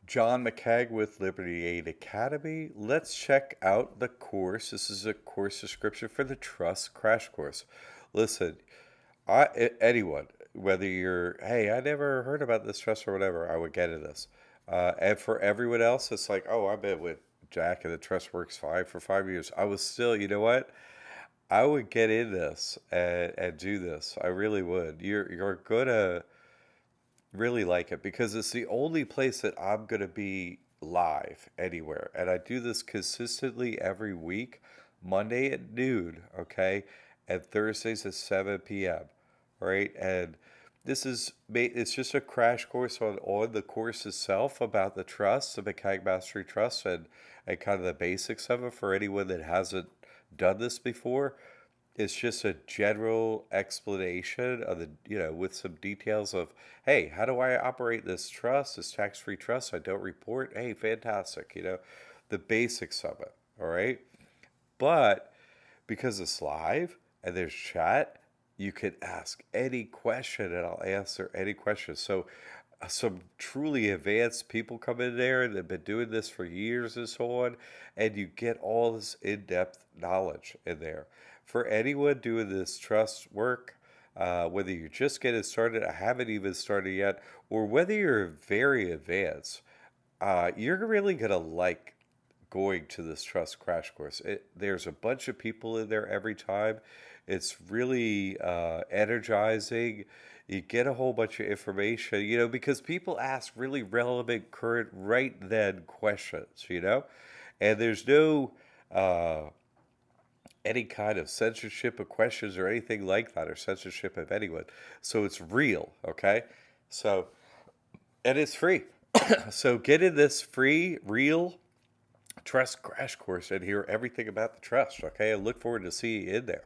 John McCagg with Liberty Aid Academy. Let's check out the course. This is a course description for the Trust Crash Course. Listen, anyone, whether you're, hey, I never heard about this trust or whatever, I would get into this. And for everyone else, it's like, oh, I've been with Jack and the trust works fine for 5 years. I was still, you know what? I would get in this and do this. I really would. You're gonna really like it because it's the only place that I'm going to be live anywhere. And I do this consistently every week, Monday at noon, okay? And Thursdays at 7 p.m., right? And it's just a crash course on the course itself about the trust, the McCagg Mastery Trust, and kind of the basics of it for anyone that hasn't done this before. It's just a general explanation of with some details of, hey, how do I operate this trust, this tax-free trust? I don't report. Hey, fantastic. The basics of it. All right. But because it's live and there's chat, you can ask any question and I'll answer any question. So some truly advanced people come in there and they've been doing this for years and so on, and you get all this in-depth knowledge in there. For anyone doing this trust work, whether you're just getting started, I haven't even started yet, or whether you're very advanced, you're really gonna like going to this trust crash course. There's a bunch of people in there every time. It's really energizing. You get a whole bunch of information, because people ask really relevant, current, right then questions, and there's no uh, any kind of censorship of questions or anything like that, or censorship of anyone. So it's real, okay? So, and it's free. So get in this free, real trust crash course and hear everything about the trust. Okay, I look forward to seeing you in there.